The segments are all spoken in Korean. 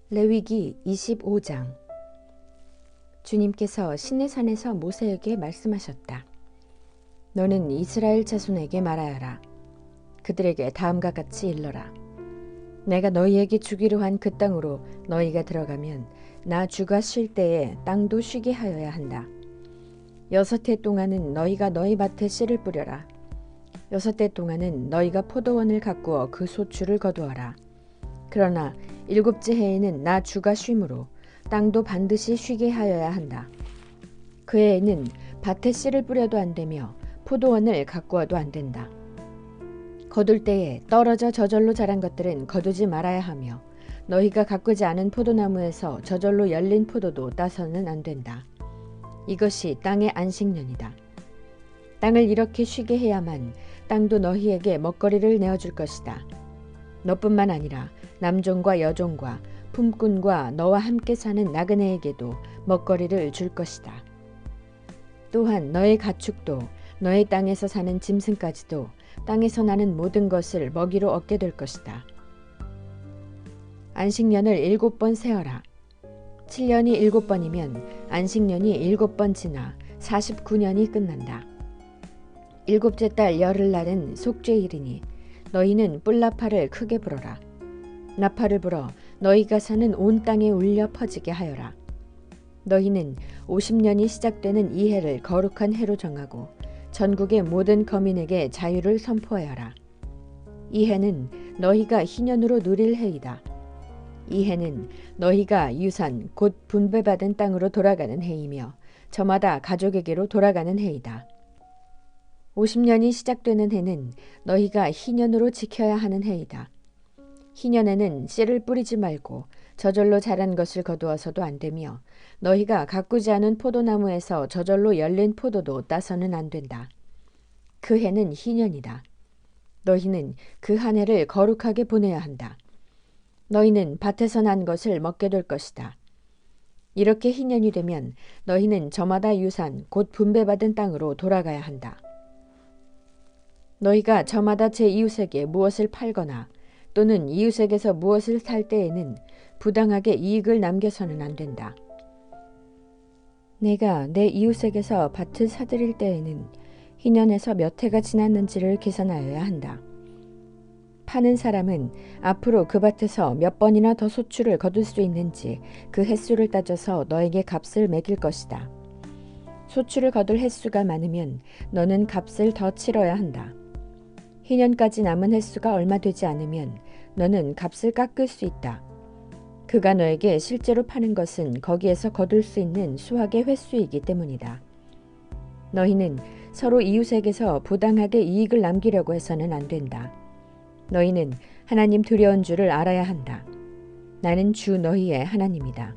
레위기 25장. 주님께서 시내산에서 모세에게 말씀하셨다. 너는 이스라엘 자손에게 말하여라. 그들에게 다음과 같이 일러라. 내가 너희에게 주기로 한 그 땅으로 너희가 들어가면 나 주가 쉴 때에 땅도 쉬게 하여야 한다. 6해 동안은 너희가 너희 밭에 씨를 뿌려라. 6해 동안은 너희가 포도원을 가꾸어 그 소출을 거두어라. 그러나 7째 해에는 나 주가 쉼으로 땅도 반드시 쉬게 하여야 한다. 그 해에는 밭에 씨를 뿌려도 안 되며 포도원을 가꾸어도 안 된다. 거둘 때에 떨어져 저절로 자란 것들은 거두지 말아야 하며 너희가 가꾸지 않은 포도나무에서 저절로 열린 포도도 따서는 안 된다. 이것이 땅의 안식년이다. 땅을 이렇게 쉬게 해야만 땅도 너희에게 먹거리를 내어줄 것이다. 너뿐만 아니라 남종과 여종과 품꾼과 너와 함께 사는 나그네에게도 먹거리를 줄 것이다. 또한 너의 가축도 너의 땅에서 사는 짐승까지도 땅에서 나는 모든 것을 먹이로 얻게 될 것이다. 안식년을 7번 세어라. 7년이 7번이면 안식년이 7번 지나 49년이 끝난다. 7째 달 열흘날은 속죄일이니 너희는 뿔나팔을 크게 불어라. 나팔을 불어 너희가 사는 온 땅에 울려 퍼지게 하여라. 너희는 50년이 시작되는 이 해를 거룩한 해로 정하고 전국의 모든 거민에게 자유를 선포하여라. 이 해는 너희가 희년으로 누릴 해이다. 이 해는 너희가 유산 곧 분배받은 땅으로 돌아가는 해이며 저마다 가족에게로 돌아가는 해이다. 50년이 시작되는 해는 너희가 희년으로 지켜야 하는 해이다. 희년에는 씨를 뿌리지 말고 저절로 자란 것을 거두어서도 안 되며 너희가 가꾸지 않은 포도나무에서 저절로 열린 포도도 따서는 안 된다. 그 해는 희년이다. 너희는 그 한 해를 거룩하게 보내야 한다. 너희는 밭에서 난 것을 먹게 될 것이다. 이렇게 희년이 되면 너희는 저마다 유산 곧 분배받은 땅으로 돌아가야 한다. 너희가 저마다 제 이웃에게 무엇을 팔거나 또는 이웃에게서 무엇을 살 때에는 부당하게 이익을 남겨서는 안 된다. 내가 내 이웃에게서 밭을 사들일 때에는 희년에서 몇 해가 지났는지를 계산하여야 한다. 파는 사람은 앞으로 그 밭에서 몇 번이나 더 소출을 거둘 수 있는지 그 횟수를 따져서 너에게 값을 매길 것이다. 소출을 거둘 횟수가 많으면 너는 값을 더 치러야 한다. 희년까지 남은 횟수가 얼마 되지 않으면 너는 값을 깎을 수 있다. 그가 너에게 실제로 파는 것은 거기에서 거둘 수 있는 수확의 횟수이기 때문이다. 너희는 서로 이웃에게서 부당하게 이익을 남기려고 해서는 안 된다. 너희는 하나님 두려운 줄을 알아야 한다. 나는 주 너희의 하나님이다.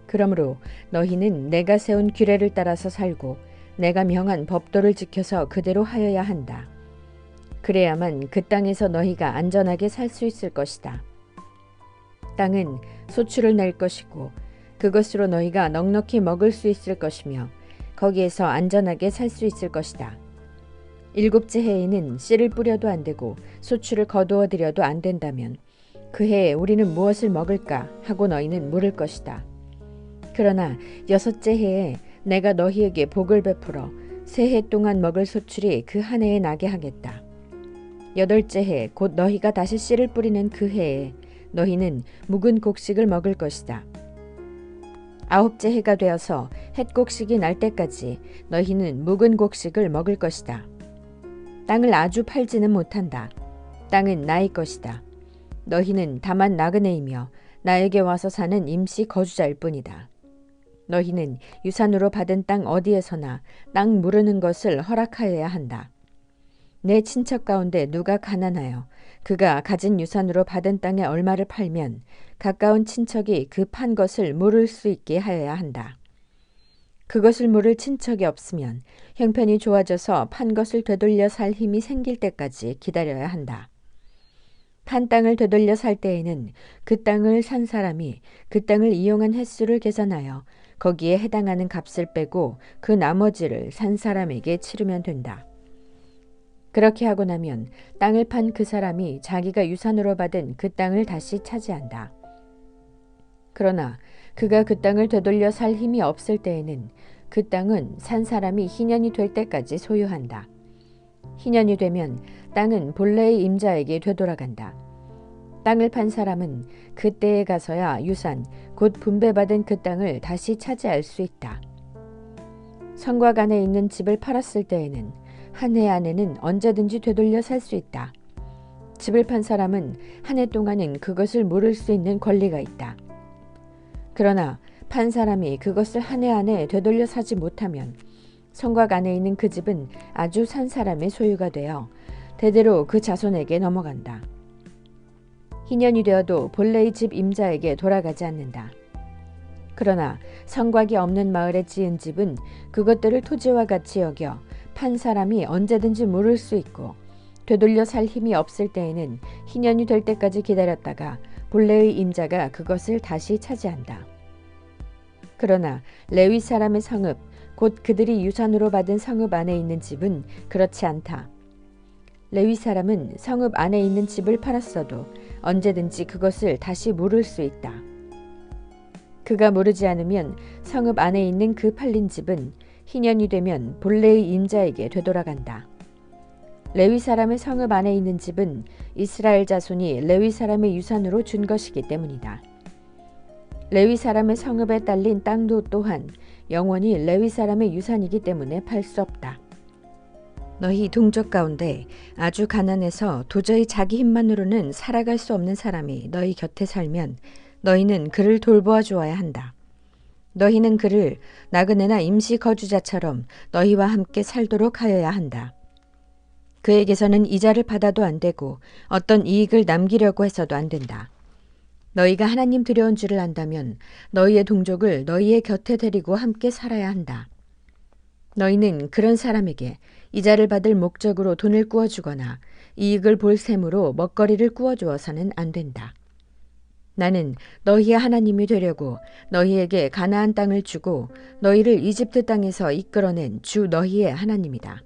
그러므로 너희는 내가 세운 규례를 따라서 살고 내가 명한 법도를 지켜서 그대로 하여야 한다. 그래야만 그 땅에서 너희가 안전하게 살 수 있을 것이다. 땅은 소출을 낼 것이고 그것으로 너희가 넉넉히 먹을 수 있을 것이며 거기에서 안전하게 살 수 있을 것이다. 7째 해에는 씨를 뿌려도 안 되고 소출을 거두어 들여도 안 된다면 그 해에 우리는 무엇을 먹을까 하고 너희는 물을 것이다. 그러나 6째 해에 내가 너희에게 복을 베풀어 새 해 동안 먹을 소출이 그 한 해에 나게 하겠다. 8째 해 곧 너희가 다시 씨를 뿌리는 그 해에 너희는 묵은 곡식을 먹을 것이다. 9째 해가 되어서 햇곡식이 날 때까지 너희는 묵은 곡식을 먹을 것이다. 땅을 아주 팔지는 못한다. 땅은 나의 것이다. 너희는 다만 나그네이며 나에게 와서 사는 임시 거주자일 뿐이다. 너희는 유산으로 받은 땅 어디에서나 땅 무르는 것을 허락하여야 한다. 내 친척 가운데 누가 가난하여 그가 가진 유산으로 받은 땅의 얼마를 팔면 가까운 친척이 그 판 것을 물을 수 있게 하여야 한다. 그것을 물을 친척이 없으면 형편이 좋아져서 판 것을 되돌려 살 힘이 생길 때까지 기다려야 한다. 판 땅을 되돌려 살 때에는 그 땅을 산 사람이 그 땅을 이용한 횟수를 계산하여 거기에 해당하는 값을 빼고 그 나머지를 산 사람에게 치르면 된다. 그렇게 하고 나면 땅을 판 그 사람이 자기가 유산으로 받은 그 땅을 다시 차지한다. 그러나 그가 그 땅을 되돌려 살 힘이 없을 때에는 그 땅은 산 사람이 희년이 될 때까지 소유한다. 희년이 되면 땅은 본래의 임자에게 되돌아간다. 땅을 판 사람은 그때에 가서야 유산, 곧 분배받은 그 땅을 다시 차지할 수 있다. 성곽 안에 있는 집을 팔았을 때에는 한 해 안에는 언제든지 되돌려 살 수 있다. 집을 판 사람은 한 해 동안은 그것을 물을 수 있는 권리가 있다. 그러나 판 사람이 그것을 한 해 안에 되돌려 사지 못하면 성곽 안에 있는 그 집은 아주 산 사람의 소유가 되어 대대로 그 자손에게 넘어간다. 희년이 되어도 본래의 집 임자에게 돌아가지 않는다. 그러나 성곽이 없는 마을에 지은 집은 그것들을 토지와 같이 여겨 판 사람이 언제든지 물을 수 있고 되돌려 살 힘이 없을 때에는 희년이 될 때까지 기다렸다가 본래의 임자가 그것을 다시 차지한다. 그러나 레위 사람의 성읍, 곧 그들이 유산으로 받은 성읍 안에 있는 집은 그렇지 않다. 레위 사람은 성읍 안에 있는 집을 팔았어도 언제든지 그것을 다시 물을 수 있다. 그가 물으지 않으면 성읍 안에 있는 그 팔린 집은 희년이 되면 본래의 임자에게 되돌아간다. 레위 사람의 성읍 안에 있는 집은 이스라엘 자손이 레위 사람의 유산으로 준 것이기 때문이다. 레위 사람의 성읍에 딸린 땅도 또한 영원히 레위 사람의 유산이기 때문에 팔 수 없다. 너희 동족 가운데 아주 가난해서 도저히 자기 힘만으로는 살아갈 수 없는 사람이 너희 곁에 살면 너희는 그를 돌보아 주어야 한다. 너희는 그를 나그네나 임시 거주자처럼 너희와 함께 살도록 하여야 한다. 그에게서는 이자를 받아도 안 되고 어떤 이익을 남기려고 해서도 안 된다. 너희가 하나님 두려운 줄을 안다면 너희의 동족을 너희의 곁에 데리고 함께 살아야 한다. 너희는 그런 사람에게 이자를 받을 목적으로 돈을 꾸어주거나 이익을 볼 셈으로 먹거리를 꾸어주어서는 안 된다. 나는 너희의 하나님이 되려고 너희에게 가나안 땅을 주고 너희를 이집트 땅에서 이끌어낸 주 너희의 하나님이다.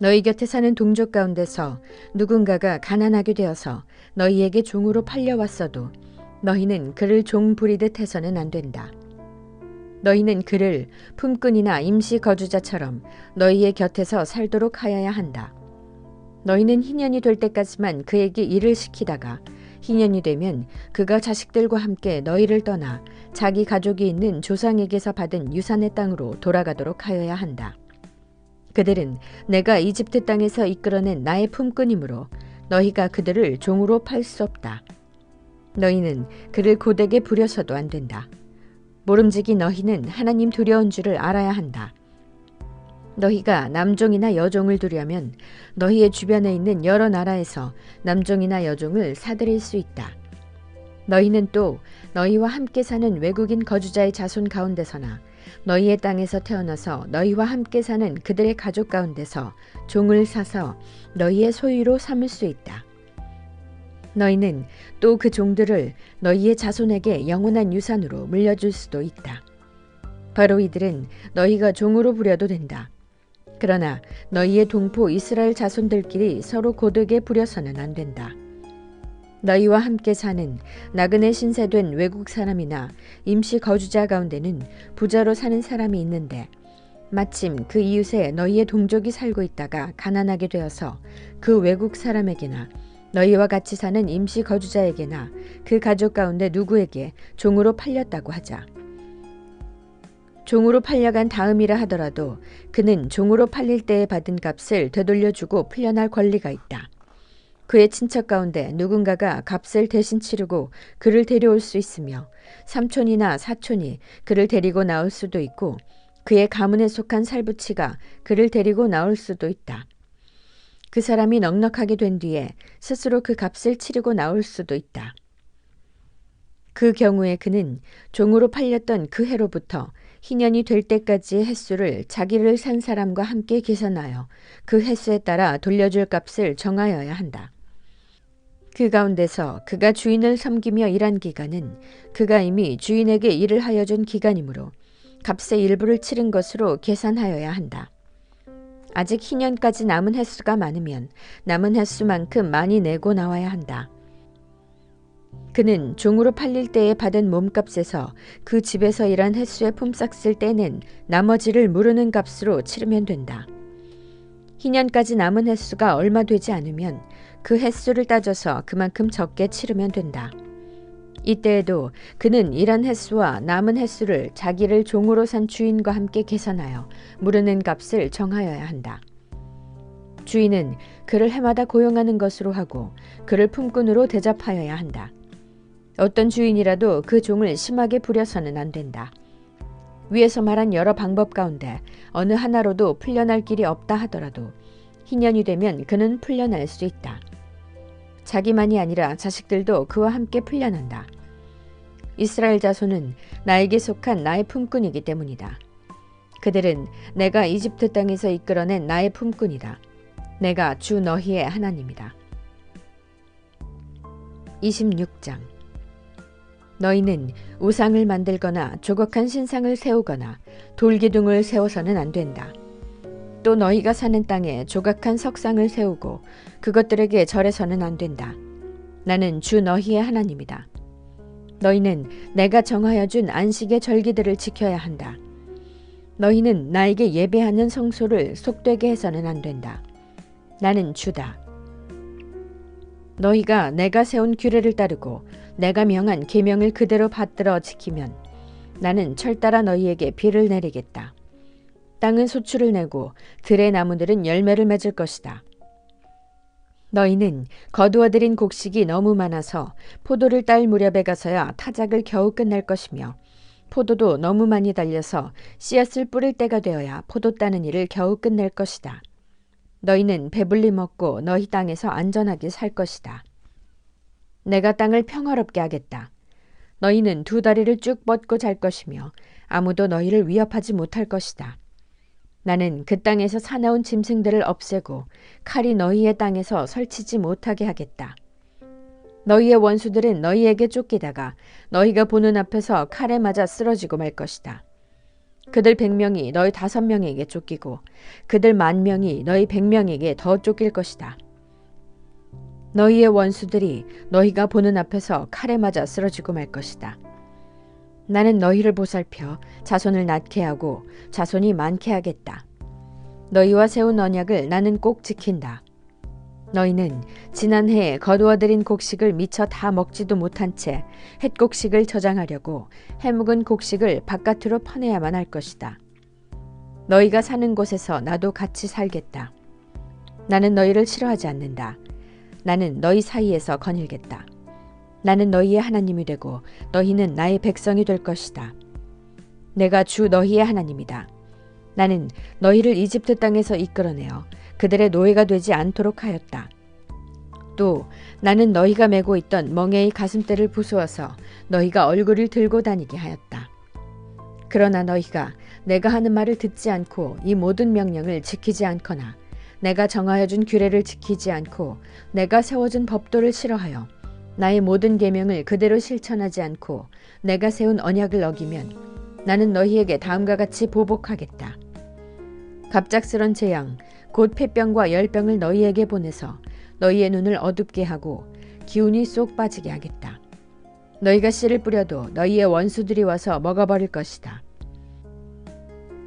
너희 곁에 사는 동족 가운데서 누군가가 가난하게 되어서 너희에게 종으로 팔려왔어도 너희는 그를 종 부리듯 해서는 안 된다. 너희는 그를 품꾼이나 임시 거주자처럼 너희의 곁에서 살도록 하여야 한다. 너희는 희년이 될 때까지만 그에게 일을 시키다가 희년이 되면 그가 자식들과 함께 너희를 떠나 자기 가족이 있는 조상에게서 받은 유산의 땅으로 돌아가도록 하여야 한다. 그들은 내가 이집트 땅에서 이끌어낸 나의 품꾼이므로 너희가 그들을 종으로 팔 수 없다. 너희는 그를 고되게 부려서도 안 된다. 모름지기 너희는 하나님 두려운 줄을 알아야 한다. 너희가 남종이나 여종을 두려면 너희의 주변에 있는 여러 나라에서 남종이나 여종을 사들일 수 있다. 너희는 또 너희와 함께 사는 외국인 거주자의 자손 가운데서나 너희의 땅에서 태어나서 너희와 함께 사는 그들의 가족 가운데서 종을 사서 너희의 소유로 삼을 수 있다. 너희는 또 그 종들을 너희의 자손에게 영원한 유산으로 물려줄 수도 있다. 바로 이들은 너희가 종으로 부려도 된다. 그러나 너희의 동포 이스라엘 자손들끼리 서로 고되게 부려서는 안 된다. 너희와 함께 사는 나그네 신세된 외국 사람이나 임시 거주자 가운데는 부자로 사는 사람이 있는데 마침 그 이웃에 너희의 동족이 살고 있다가 가난하게 되어서 그 외국 사람에게나 너희와 같이 사는 임시 거주자에게나 그 가족 가운데 누구에게 종으로 팔렸다고 하자. 종으로 팔려간 다음이라 하더라도 그는 종으로 팔릴 때에 받은 값을 되돌려주고 풀려날 권리가 있다. 그의 친척 가운데 누군가가 값을 대신 치르고 그를 데려올 수 있으며 삼촌이나 사촌이 그를 데리고 나올 수도 있고 그의 가문에 속한 살부치가 그를 데리고 나올 수도 있다. 그 사람이 넉넉하게 된 뒤에 스스로 그 값을 치르고 나올 수도 있다. 그 경우에 그는 종으로 팔렸던 그 해로부터 희년이 될 때까지의 횟수를 자기를 산 사람과 함께 계산하여 그 횟수에 따라 돌려줄 값을 정하여야 한다. 그 가운데서 그가 주인을 섬기며 일한 기간은 그가 이미 주인에게 일을 하여 준 기간이므로 값의 일부를 치른 것으로 계산하여야 한다. 아직 희년까지 남은 횟수가 많으면 남은 횟수만큼 많이 내고 나와야 한다. 그는 종으로 팔릴 때에 받은 몸값에서 그 집에서 일한 횟수에 품삯을 떼는 나머지를 무르는 값으로 치르면 된다. 희년까지 남은 횟수가 얼마 되지 않으면 그 횟수를 따져서 그만큼 적게 치르면 된다. 이때에도 그는 일한 횟수와 남은 횟수를 자기를 종으로 산 주인과 함께 계산하여 무르는 값을 정하여야 한다. 주인은 그를 해마다 고용하는 것으로 하고 그를 품꾼으로 대접하여야 한다. 어떤 주인이라도 그 종을 심하게 부려서는 안 된다. 위에서 말한 여러 방법 가운데 어느 하나로도 풀려날 길이 없다 하더라도 희년이 되면 그는 풀려날 수 있다. 자기만이 아니라 자식들도 그와 함께 풀려난다. 이스라엘 자손은 나에게 속한 나의 품꾼이기 때문이다. 그들은 내가 이집트 땅에서 이끌어낸 나의 품꾼이다. 내가 주 너희의 하나님이다. 26장. 너희는 우상을 만들거나 조각한 신상을 세우거나 돌기둥을 세워서는 안 된다. 또 너희가 사는 땅에 조각한 석상을 세우고 그것들에게 절해서는 안 된다. 나는 주 너희의 하나님이다. 너희는 내가 정하여 준 안식의 절기들을 지켜야 한다. 너희는 나에게 예배하는 성소를 속되게 해서는 안 된다. 나는 주다. 너희가 내가 세운 규례를 따르고 내가 명한 계명을 그대로 받들어 지키면 나는 철따라 너희에게 비를 내리겠다. 땅은 소출을 내고 들의 나무들은 열매를 맺을 것이다. 너희는 거두어들인 곡식이 너무 많아서 포도를 딸 무렵에 가서야 타작을 겨우 끝낼 것이며 포도도 너무 많이 달려서 씨앗을 뿌릴 때가 되어야 포도 따는 일을 겨우 끝낼 것이다. 너희는 배불리 먹고 너희 땅에서 안전하게 살 것이다. 내가 땅을 평화롭게 하겠다. 너희는 두 다리를 쭉 뻗고 잘 것이며 아무도 너희를 위협하지 못할 것이다. 나는 그 땅에서 사나운 짐승들을 없애고 칼이 너희의 땅에서 설치지 못하게 하겠다. 너희의 원수들은 너희에게 쫓기다가 너희가 보는 앞에서 칼에 맞아 쓰러지고 말 것이다. 그들 100명이 너희 5명에게 쫓기고 그들 10,000명이 너희 100명에게 더 쫓길 것이다. 너희의 원수들이 너희가 보는 앞에서 칼에 맞아 쓰러지고 말 것이다. 나는 너희를 보살펴 자손을 낳게 하고 자손이 많게 하겠다. 너희와 세운 언약을 나는 꼭 지킨다. 너희는 지난해에 거두어들인 곡식을 미처 다 먹지도 못한 채 햇곡식을 저장하려고 해묵은 곡식을 바깥으로 퍼내야만 할 것이다. 너희가 사는 곳에서 나도 같이 살겠다. 나는 너희를 싫어하지 않는다. 나는 너희 사이에서 거닐겠다. 나는 너희의 하나님이 되고 너희는 나의 백성이 될 것이다. 내가 주 너희의 하나님이다. 나는 너희를 이집트 땅에서 이끌어내어 그들의 노예가 되지 않도록 하였다. 또 나는 너희가 메고 있던 멍에의 가슴대를 부수어서 너희가 얼굴을 들고 다니게 하였다. 그러나 너희가 내가 하는 말을 듣지 않고 이 모든 명령을 지키지 않거나 내가 정하여 준 규례를 지키지 않고 내가 세워준 법도를 싫어하여 나의 모든 계명을 그대로 실천하지 않고 내가 세운 언약을 어기면 나는 너희에게 다음과 같이 보복하겠다. 갑작스런 재앙 곧 폐병과 열병을 너희에게 보내서 너희의 눈을 어둡게 하고 기운이 쏙 빠지게 하겠다. 너희가 씨를 뿌려도 너희의 원수들이 와서 먹어버릴 것이다.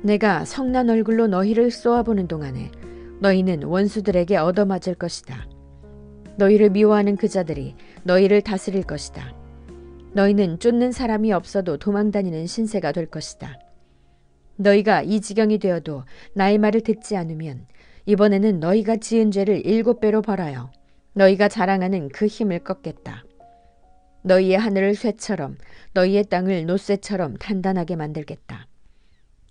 내가 성난 얼굴로 너희를 쏘아보는 동안에 너희는 원수들에게 얻어맞을 것이다. 너희를 미워하는 그 자들이 너희를 다스릴 것이다. 너희는 쫓는 사람이 없어도 도망다니는 신세가 될 것이다. 너희가 이 지경이 되어도 나의 말을 듣지 않으면 이번에는 너희가 지은 죄를 7배로 벌하여 너희가 자랑하는 그 힘을 꺾겠다. 너희의 하늘을 쇠처럼 너희의 땅을 노쇠처럼 단단하게 만들겠다.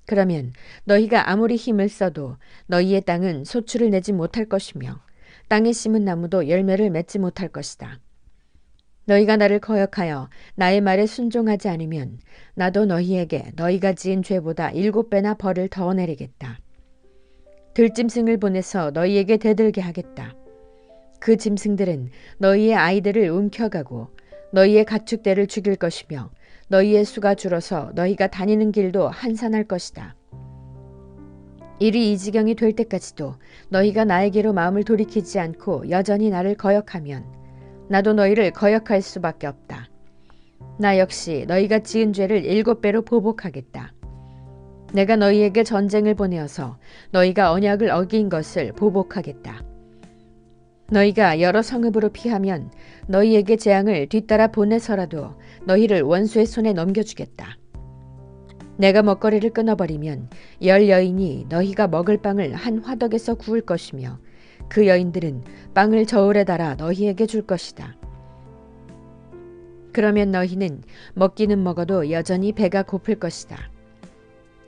그러면 너희가 아무리 힘을 써도 너희의 땅은 소출을 내지 못할 것이며 땅에 심은 나무도 열매를 맺지 못할 것이다. 너희가 나를 거역하여 나의 말에 순종하지 않으면 나도 너희에게 너희가 지은 죄보다 7배나 벌을 더 내리겠다. 들짐승을 보내서 너희에게 대들게 하겠다. 그 짐승들은 너희의 아이들을 움켜가고 너희의 가축대를 죽일 것이며 너희의 수가 줄어서 너희가 다니는 길도 한산할 것이다. 일이 이 지경이 될 때까지도 너희가 나에게로 마음을 돌이키지 않고 여전히 나를 거역하면 나도 너희를 거역할 수밖에 없다. 나 역시 너희가 지은 죄를 7배로 보복하겠다. 내가 너희에게 전쟁을 보내어서 너희가 언약을 어긴 것을 보복하겠다. 너희가 여러 성읍으로 피하면 너희에게 재앙을 뒤따라 보내서라도 너희를 원수의 손에 넘겨주겠다. 내가 먹거리를 끊어버리면 10여인이 너희가 먹을 빵을 한 화덕에서 구울 것이며 그 여인들은 빵을 저울에 달아 너희에게 줄 것이다. 그러면 너희는 먹기는 먹어도 여전히 배가 고플 것이다.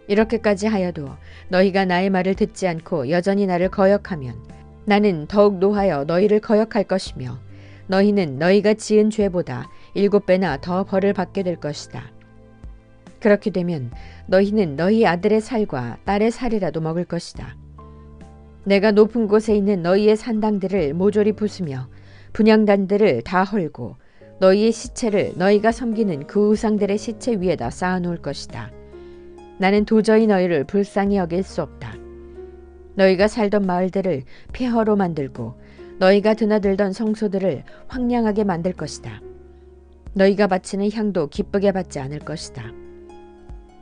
이렇게까지 하여도 너희가 나의 말을 듣지 않고 여전히 나를 거역하면 나는 더욱 노하여 너희를 거역할 것이며 너희는 너희가 지은 죄보다 7배나 더 벌을 받게 될 것이다. 그렇게 되면 너희는 너희 아들의 살과 딸의 살이라도 먹을 것이다. 내가 높은 곳에 있는 너희의 산당들을 모조리 부수며 분향단들을 다 헐고 너희의 시체를 너희가 섬기는 그 우상들의 시체 위에다 쌓아놓을 것이다. 나는 도저히 너희를 불쌍히 여길 수 없다. 너희가 살던 마을들을 폐허로 만들고 너희가 드나들던 성소들을 황량하게 만들 것이다. 너희가 바치는 향도 기쁘게 받지 않을 것이다.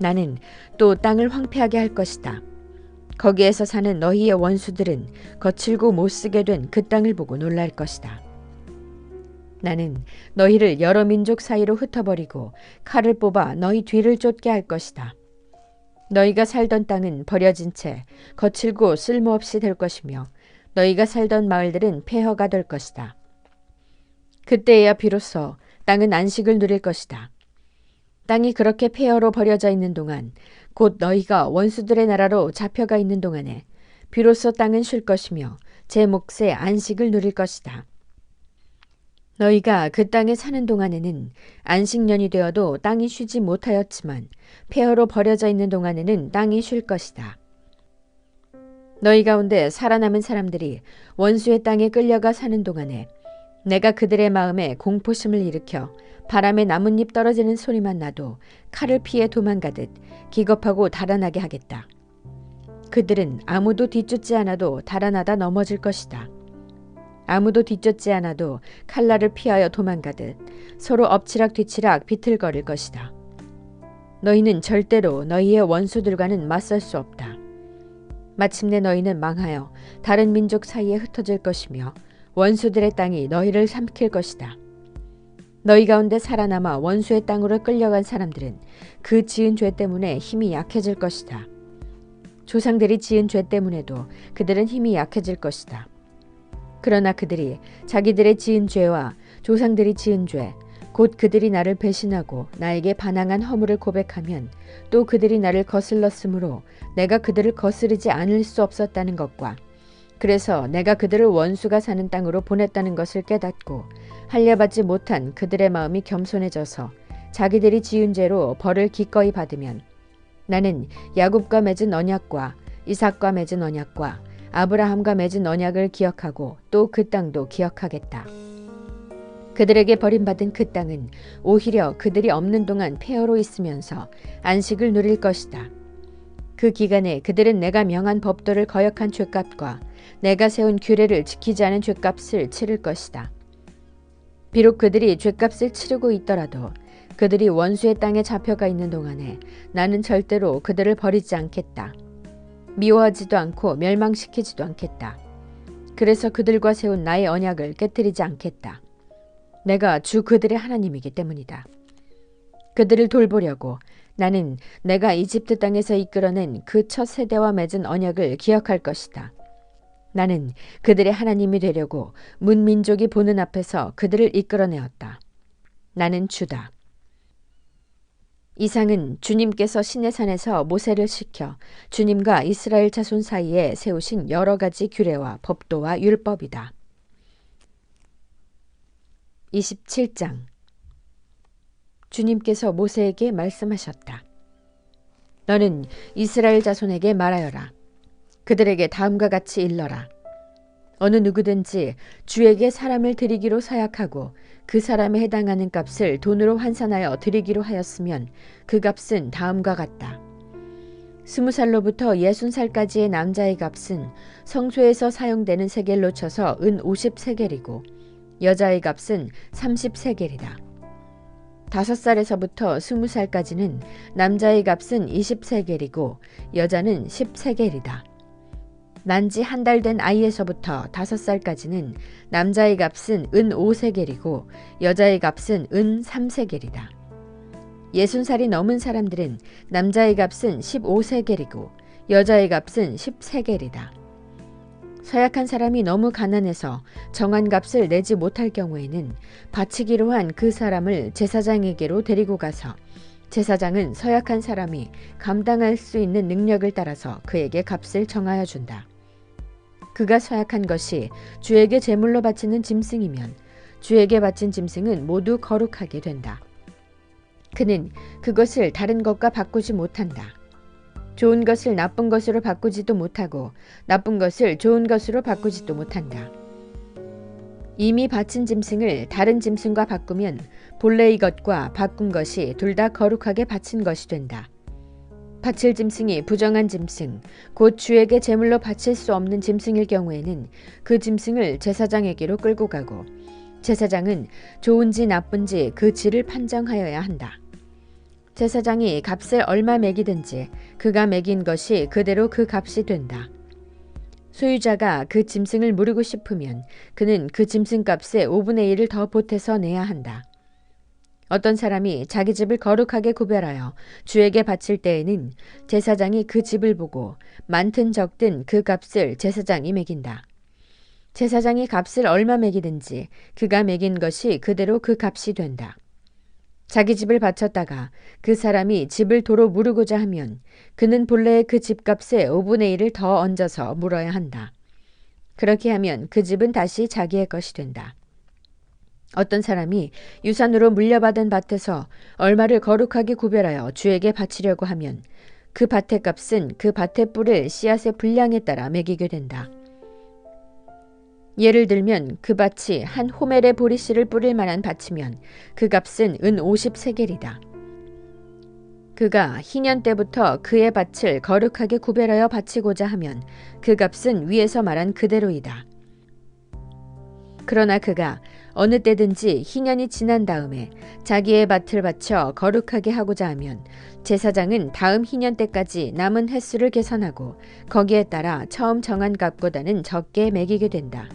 나는 또 땅을 황폐하게 할 것이다. 거기에서 사는 너희의 원수들은 거칠고 못쓰게 된 그 땅을 보고 놀랄 것이다. 나는 너희를 여러 민족 사이로 흩어버리고 칼을 뽑아 너희 뒤를 쫓게 할 것이다. 너희가 살던 땅은 버려진 채 거칠고 쓸모없이 될 것이며 너희가 살던 마을들은 폐허가 될 것이다. 그때야 비로소 땅은 안식을 누릴 것이다. 땅이 그렇게 폐허로 버려져 있는 동안 곧 너희가 원수들의 나라로 잡혀가 있는 동안에 비로소 땅은 쉴 것이며 제 몫의 안식을 누릴 것이다. 너희가 그 땅에 사는 동안에는 안식년이 되어도 땅이 쉬지 못하였지만 폐허로 버려져 있는 동안에는 땅이 쉴 것이다. 너희 가운데 살아남은 사람들이 원수의 땅에 끌려가 사는 동안에 내가 그들의 마음에 공포심을 일으켜 바람에 나뭇잎 떨어지는 소리만 나도 칼을 피해 도망가듯 기겁하고 달아나게 하겠다. 그들은 아무도 뒤쫓지 않아도 달아나다 넘어질 것이다. 아무도 뒤쫓지 않아도 칼날을 피하여 도망가듯 서로 엎치락뒤치락 비틀거릴 것이다. 너희는 절대로 너희의 원수들과는 맞설 수 없다. 마침내 너희는 망하여 다른 민족 사이에 흩어질 것이며 원수들의 땅이 너희를 삼킬 것이다. 너희 가운데 살아남아 원수의 땅으로 끌려간 사람들은 그 지은 죄 때문에 힘이 약해질 것이다. 조상들이 지은 죄 때문에도 그들은 힘이 약해질 것이다. 그러나 그들이 자기들의 지은 죄와 조상들이 지은 죄, 곧 그들이 나를 배신하고 나에게 반항한 허물을 고백하면 또 그들이 나를 거슬렀으므로 내가 그들을 거스르지 않을 수 없었다는 것과 그래서 내가 그들을 원수가 사는 땅으로 보냈다는 것을 깨닫고 할례받지 못한 그들의 마음이 겸손해져서 자기들이 지은 죄로 벌을 기꺼이 받으면 나는 야곱과 맺은 언약과 이삭과 맺은 언약과 아브라함과 맺은 언약을 기억하고 또 그 땅도 기억하겠다. 그들에게 버림받은 그 땅은 오히려 그들이 없는 동안 폐허로 있으면서 안식을 누릴 것이다. 그 기간에 그들은 내가 명한 법도를 거역한 죄값과 내가 세운 규례를 지키지 않은 죄값을 치를 것이다. 비록 그들이 죄값을 치르고 있더라도 그들이 원수의 땅에 잡혀가 있는 동안에 나는 절대로 그들을 버리지 않겠다. 미워하지도 않고 멸망시키지도 않겠다. 그래서 그들과 세운 나의 언약을 깨뜨리지 않겠다. 내가 주 그들의 하나님이기 때문이다. 그들을 돌보려고 나는 내가 이집트 땅에서 이끌어낸 그 첫 세대와 맺은 언약을 기억할 것이다. 나는 그들의 하나님이 되려고 문민족이 보는 앞에서 그들을 이끌어내었다. 나는 주다. 이상은 주님께서 시내산에서 모세를 시켜 주님과 이스라엘 자손 사이에 세우신 여러 가지 규례와 법도와 율법이다. 27장 주님께서 모세에게 말씀하셨다. 너는 이스라엘 자손에게 말하여라. 그들에게 다음과 같이 일러라. 어느 누구든지 주에게 사람을 드리기로 서약하고 그 사람에 해당하는 값을 돈으로 환산하여 드리기로 하였으면 그 값은 다음과 같다. 20살로부터 60살까지의 남자의 값은 성소에서 사용되는 세겔로 쳐서 은 50세겔이고 여자의 값은 30세겔이다. 5살에서부터 20살까지는 남자의 값은 20세겔이고 여자는 10세겔이다. 난지 한 달 된 아이에서부터 5살까지는 남자의 값은 은 5세겔이고 여자의 값은 은 3세겔이다. 60살이 넘은 사람들은 남자의 값은 15세겔이고 여자의 값은 10세겔이다. 서약한 사람이 너무 가난해서 정한 값을 내지 못할 경우에는 바치기로 한 그 사람을 제사장에게로 데리고 가서 제사장은 서약한 사람이 감당할 수 있는 능력을 따라서 그에게 값을 정하여 준다. 그가 서약한 것이 주에게 제물로 바치는 짐승이면 주에게 바친 짐승은 모두 거룩하게 된다. 그는 그것을 다른 것과 바꾸지 못한다. 좋은 것을 나쁜 것으로 바꾸지도 못하고 나쁜 것을 좋은 것으로 바꾸지도 못한다. 이미 바친 짐승을 다른 짐승과 바꾸면 본래의 것과 바꾼 것이 둘 다 거룩하게 바친 것이 된다. 바칠 짐승이 부정한 짐승, 곧 주에게 제물로 바칠 수 없는 짐승일 경우에는 그 짐승을 제사장에게로 끌고 가고 제사장은 좋은지 나쁜지 그 질을 판정하여야 한다. 제사장이 값을 얼마 매기든지 그가 매긴 것이 그대로 그 값이 된다. 소유자가 그 짐승을 무르고 싶으면 그는 그 짐승 값의 5분의 1을 더 보태서 내야 한다. 어떤 사람이 자기 집을 거룩하게 구별하여 주에게 바칠 때에는 제사장이 그 집을 보고 많든 적든 그 값을 제사장이 매긴다. 제사장이 값을 얼마 매기든지 그가 매긴 것이 그대로 그 값이 된다. 자기 집을 바쳤다가 그 사람이 집을 도로 무르고자 하면 그는 본래의 그 집값의 5분의 1을 더 얹어서 물어야 한다. 그렇게 하면 그 집은 다시 자기의 것이 된다. 어떤 사람이 유산으로 물려받은 밭에서 얼마를 거룩하게 구별하여 주에게 바치려고 하면 그 밭의 값은 그 밭의 뿌릴 씨앗의 분량에 따라 매기게 된다. 예를 들면 그 밭이 한 호멜의 보리씨를 뿌릴 만한 밭이면 그 값은 은 50세겔이다. 그가 희년 때부터 그의 밭을 거룩하게 구별하여 바치고자 하면 그 값은 위에서 말한 그대로이다. 그러나 그가 어느 때든지 희년이 지난 다음에 자기의 밭을 바쳐 거룩하게 하고자 하면 제사장은 다음 희년 때까지 남은 횟수를 계산하고 거기에 따라 처음 정한 값보다는 적게 매기게 된다.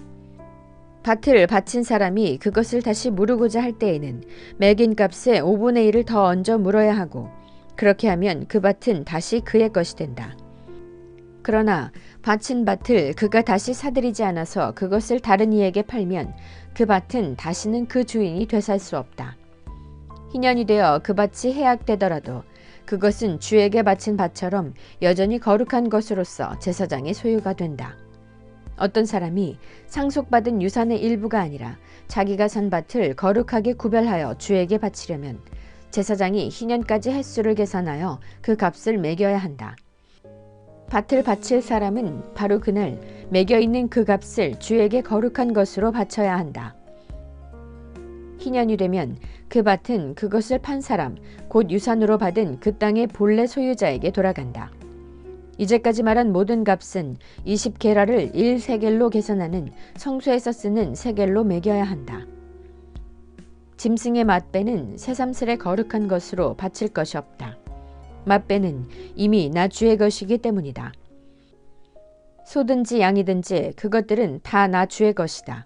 밭을 바친 사람이 그것을 다시 무르고자 할 때에는 매긴 값의 5분의 1을 더 얹어 물어야 하고 그렇게 하면 그 밭은 다시 그의 것이 된다. 그러나 바친 밭을 그가 다시 사들이지 않아서 그것을 다른 이에게 팔면 그 밭은 다시는 그 주인이 되살 수 없다. 희년이 되어 그 밭이 해약되더라도 그것은 주에게 바친 밭처럼 여전히 거룩한 것으로서 제사장의 소유가 된다. 어떤 사람이 상속받은 유산의 일부가 아니라 자기가 산 밭을 거룩하게 구별하여 주에게 바치려면 제사장이 희년까지 횟수를 계산하여 그 값을 매겨야 한다. 밭을 바칠 사람은 바로 그날 매겨있는 그 값을 주에게 거룩한 것으로 바쳐야 한다. 희년이 되면 그 밭은 그것을 판 사람, 곧 유산으로 받은 그 땅의 본래 소유자에게 돌아간다. 이제까지 말한 모든 값은 20게라를 1세겔로 계산하는 성소에서 쓰는 세겔로 매겨야 한다. 짐승의 맏배는 새삼스레 거룩한 것으로 바칠 것이 없다. 맏배는 이미 나 주의 것이기 때문이다. 소든지 양이든지 그것들은 다 나 주의 것이다.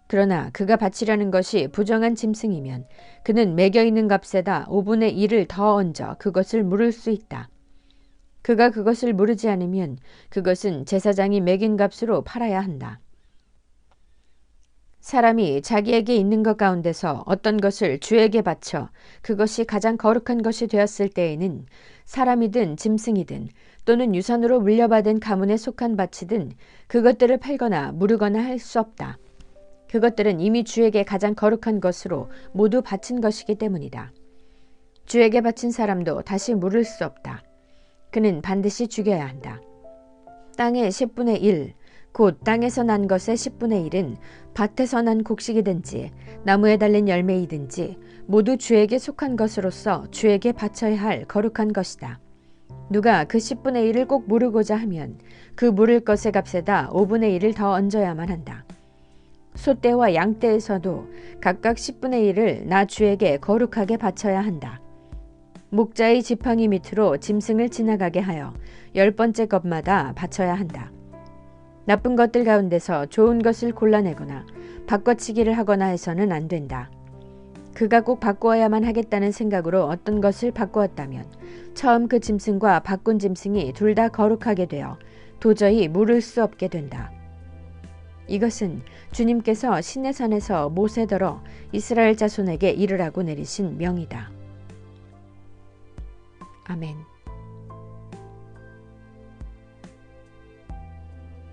그러나 그가 바치려는 것이 부정한 짐승이면 그는 매겨있는 값에다 5분의 1을 더 얹어 그것을 물을 수 있다. 그가 그것을 물으지 않으면 그것은 제사장이 매긴 값으로 팔아야 한다. 사람이 자기에게 있는 것 가운데서 어떤 것을 주에게 바쳐 그것이 가장 거룩한 것이 되었을 때에는 사람이든 짐승이든 또는 유산으로 물려받은 가문에 속한 밭이든 그것들을 팔거나 무르거나 할 수 없다. 그것들은 이미 주에게 가장 거룩한 것으로 모두 바친 것이기 때문이다. 주에게 바친 사람도 다시 물을 수 없다. 그는 반드시 죽여야 한다. 땅의 10분의 1, 곧 땅에서 난 것의 10분의 1은 밭에서 난 곡식이든지 나무에 달린 열매이든지 모두 주에게 속한 것으로서 주에게 바쳐야 할 거룩한 것이다. 누가 그 10분의 1을 꼭 무르고자 하면 그 무를 것의 값에다 5분의 1을 더 얹어야만 한다. 소떼와 양떼에서도 각각 10분의 1을 나 주에게 거룩하게 바쳐야 한다. 목자의 지팡이 밑으로 짐승을 지나가게 하여 10번째 것마다 바쳐야 한다. 나쁜 것들 가운데서 좋은 것을 골라내거나 바꿔치기를 하거나 해서는 안 된다. 그가 꼭 바꾸어야만 하겠다는 생각으로 어떤 것을 바꾸었다면 처음 그 짐승과 바꾼 짐승이 둘 다 거룩하게 되어 도저히 물을 수 없게 된다. 이것은 주님께서 시내산에서 모세더러 이스라엘 자손에게 이르라고 내리신 명이다. 아멘.